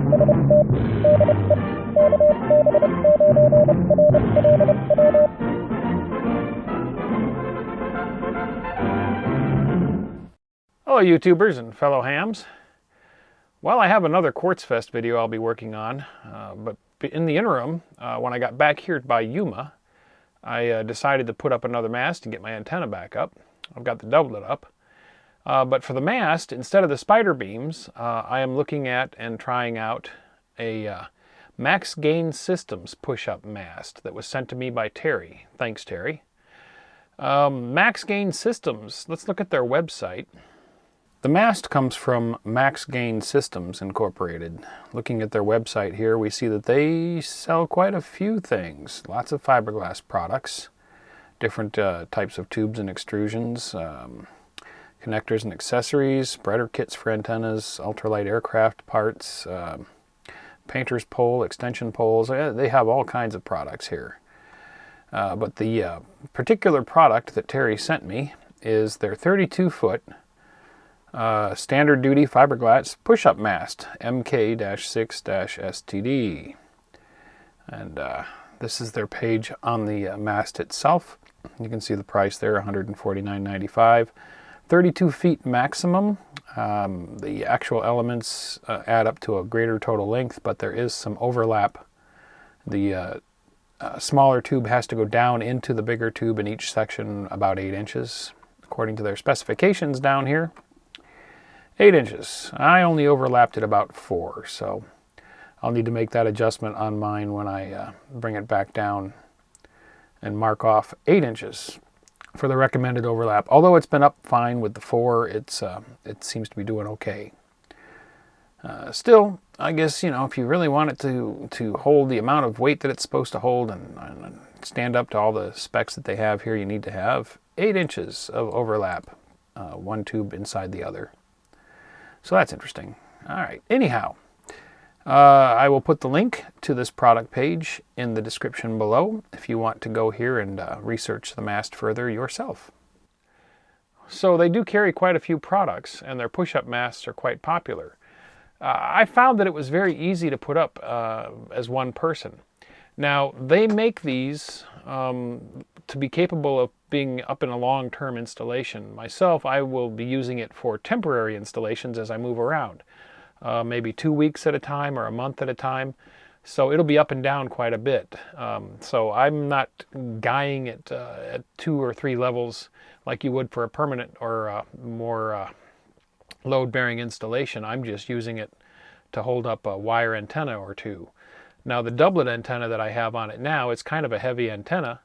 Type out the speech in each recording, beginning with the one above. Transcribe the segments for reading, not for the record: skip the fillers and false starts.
Hello YouTubers and fellow hams. Well, I have another Quartz Fest video I'll be working on, but in the interim, when I got back here by Yuma, I decided to put up another mast and get my antenna back up. I've got the doublet up. But for the mast, instead of the spider beams, I am looking at and trying out a Max Gain Systems push-up mast that was sent to me by Terry. Thanks, Terry. Max Gain Systems, let's look at their website. The mast comes from Max Gain Systems Incorporated. Looking at their website here, we see that they sell quite a few things. Lots of fiberglass products, different types of tubes and extrusions, connectors and accessories, spreader kits for antennas, ultralight aircraft parts, painter's pole, extension poles. They have all kinds of products here. But the particular product that Terry sent me is their 32-foot standard duty fiberglass push-up mast, MK-6-STD. And this is their page on the mast itself. You can see the price there, $149.95. 32 feet maximum. The actual elements add up to a greater total length, but there is some overlap. The smaller tube has to go down into the bigger tube in each section about 8 inches, according to their specifications down here. 8 inches. I only overlapped it about 4, so I'll need to make that adjustment on mine when I bring it back down and mark off 8 inches for the recommended overlap. Although it's been up fine with the 4, it seems to be doing okay. Still, I guess, you know, if you really want it to hold the amount of weight that it's supposed to hold and stand up to all the specs that they have here, you need to have 8 inches of overlap, one tube inside the other. So that's interesting. All right. Anyhow, I will put the link to this product page in the description below if you want to go here and research the mast further yourself. So they do carry quite a few products, and their push-up masts are quite popular. I found that it was very easy to put up as one person. Now, they make these to be capable of being up in a long-term installation. Myself, I will be using it for temporary installations as I move around, maybe 2 weeks at a time or a month at a time. So it'll be up and down quite a bit. So I'm not guying it at 2 or 3 levels like you would for a permanent or more load-bearing installation. I'm just using it to hold up a wire antenna or 2. Now the doublet antenna that I have on it now, it's kind of a heavy antenna,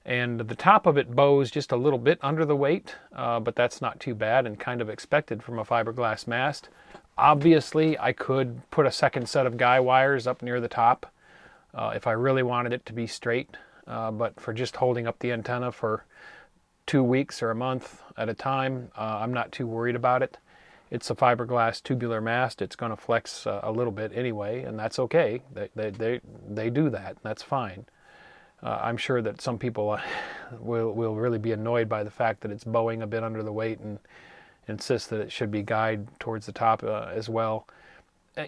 and the top of it bows just a little bit under the weight, but that's not too bad and kind of expected from a fiberglass mast. Obviously, I could put a second set of guy wires up near the top if I really wanted it to be straight, but for just holding up the antenna for 2 weeks or a month at a time, I'm not too worried about it. It's a fiberglass tubular mast. It's going to flex a little bit anyway, and that's okay. They do that, and that's fine. I'm sure that some people will really be annoyed by the fact that it's bowing a bit under the weight and insist that it should be guyed towards the top as well.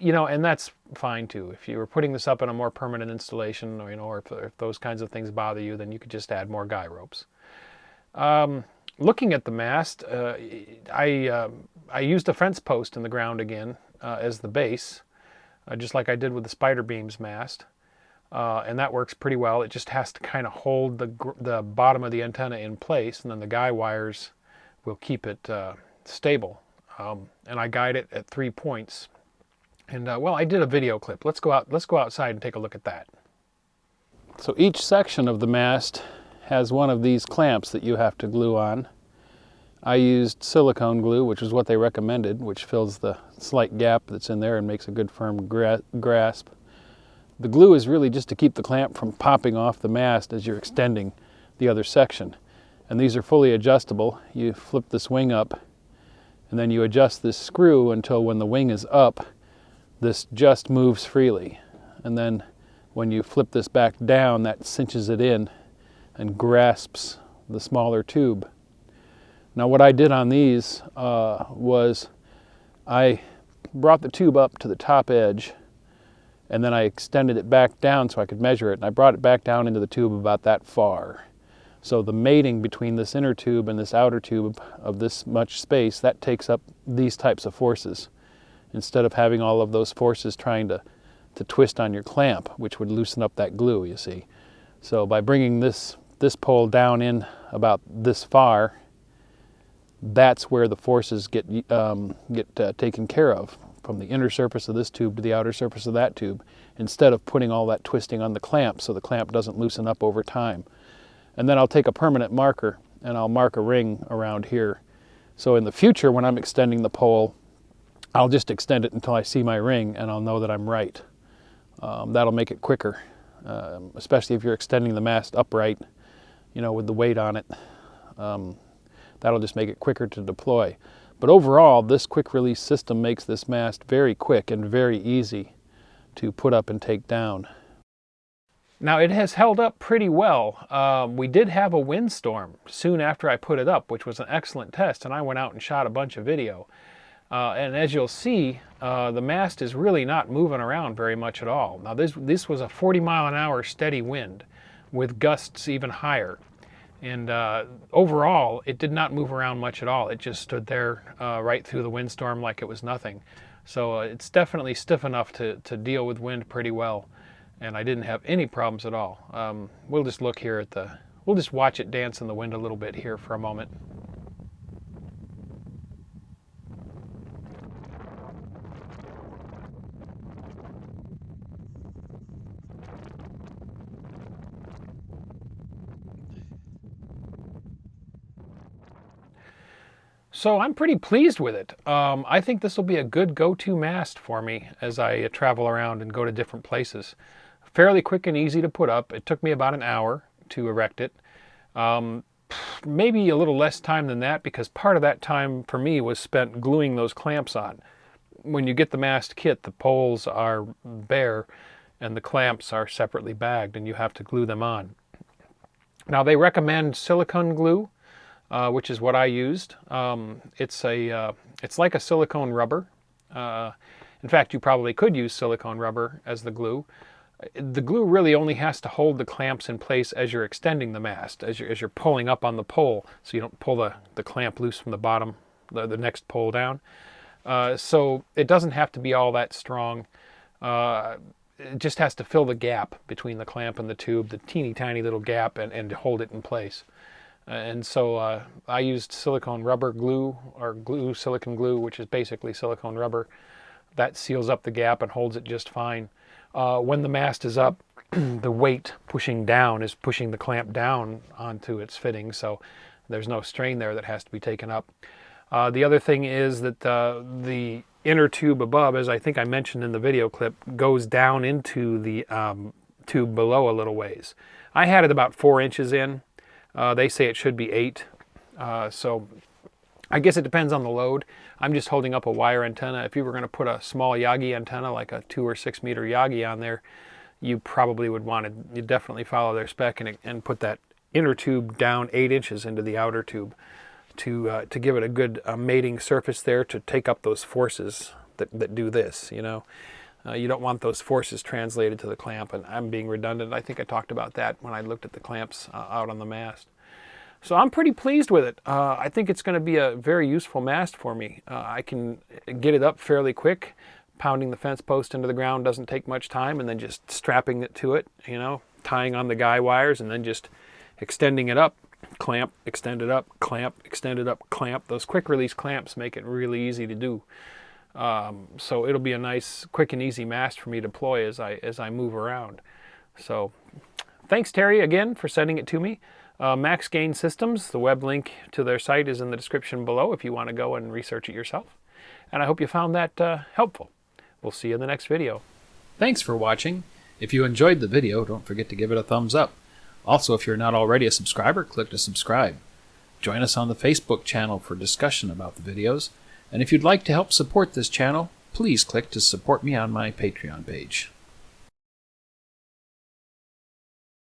You know, and that's fine too. If you were putting this up in a more permanent installation, or, you know, or if those kinds of things bother you, then you could just add more guy ropes. Looking at the mast, I used a fence post in the ground again as the base, just like I did with the spider beams mast, and that works pretty well. It just has to kind of hold the bottom of the antenna in place, and then the guy wires will keep it stable. And I guide it at 3 points. And well, I did a video clip. Let's go outside and take a look at that. So each section of the mast has one of these clamps that you have to glue on. I used silicone glue, which is what they recommended, which fills the slight gap that's in there and makes a good firm grasp. The glue is really just to keep the clamp from popping off the mast as you're extending the other section. And these are fully adjustable. You flip this wing up, and then you adjust this screw until when the wing is up, this just moves freely. And then when you flip this back down, that cinches it in and grasps the smaller tube. Now what I did on these was I brought the tube up to the top edge and then I extended it back down so I could measure it, and I brought it back down into the tube about that far. So the mating between this inner tube and this outer tube of this much space, that takes up these types of forces, instead of having all of those forces trying to twist on your clamp, which would loosen up that glue, you see. So by bringing this pole down in about this far, that's where the forces get taken care of, from the inner surface of this tube to the outer surface of that tube, instead of putting all that twisting on the clamp, so the clamp doesn't loosen up over time. And then I'll take a permanent marker and I'll mark a ring around here. So in the future, when I'm extending the pole, I'll just extend it until I see my ring, and I'll know that I'm right. That'll make it quicker, especially if you're extending the mast upright, you know, with the weight on it. That'll just make it quicker to deploy. But overall, this quick release system makes this mast very quick and very easy to put up and take down. Now, it has held up pretty well. We did have a windstorm soon after I put it up, which was an excellent test, and I went out and shot a bunch of video. And as you'll see, the mast is really not moving around very much at all. Now, this was a 40-mile-an-hour steady wind with gusts even higher. And overall, it did not move around much at all. It just stood there right through the windstorm like it was nothing. So it's definitely stiff enough to deal with wind pretty well. And I didn't have any problems at all. We'll just look here at we'll just watch it dance in the wind a little bit here for a moment. So I'm pretty pleased with it. I think this will be a good go-to mast for me as I travel around and go to different places. Fairly quick and easy to put up. It took me about an hour to erect it. Maybe a little less time than that, because part of that time for me was spent gluing those clamps on. When you get the mast kit, the poles are bare and the clamps are separately bagged, and you have to glue them on. Now, they recommend silicone glue, which is what I used. It's like a silicone rubber. In fact, you probably could use silicone rubber as the glue. The glue really only has to hold the clamps in place as you're extending the mast, as you're pulling up on the pole, so you don't pull the clamp loose from the bottom, the next pole down. So it doesn't have to be all that strong. It just has to fill the gap between the clamp and the tube, the teeny tiny little gap, and hold it in place. And so I used silicone rubber glue, or silicone glue, which is basically silicone rubber. That seals up the gap and holds it just fine. When the mast is up, the weight pushing down is pushing the clamp down onto its fitting, so there's no strain there that has to be taken up. The other thing is that the inner tube above, as I think I mentioned in the video clip, goes down into the tube below a little ways. I had it about 4 inches in. They say it should be 8. So I guess it depends on the load. I'm just holding up a wire antenna. If you were going to put a small Yagi antenna, like a 2 or 6 meter Yagi on there, you probably would want to, you definitely follow their spec and put that inner tube down 8 inches into the outer tube to give it a good mating surface there to take up those forces that do this, you know. You don't want those forces translated to the clamp, and I'm being redundant. I think I talked about that when I looked at the clamps out on the mast. So I'm pretty pleased with it. I think it's going to be a very useful mast for me. I can get it up fairly quick. Pounding the fence post into the ground doesn't take much time, and then just strapping it to it, you know, tying on the guy wires, and then just extending it up, clamp, extend it up, clamp, extend it up, clamp. Those quick release clamps make it really easy to do. So it'll be a nice, quick and easy mast for me to deploy as I move around. So thanks, Terry, again for sending it to me. Max Gain Systems, the web link to their site is in the description below if you want to go and research it yourself. And I hope you found that helpful. We'll see you in the next video. Thanks for watching. If you enjoyed the video, don't forget to give it a thumbs up. Also, if you're not already a subscriber, click to subscribe. Join us on the Facebook channel for discussion about the videos. And if you'd like to help support this channel, please click to support me on my Patreon page.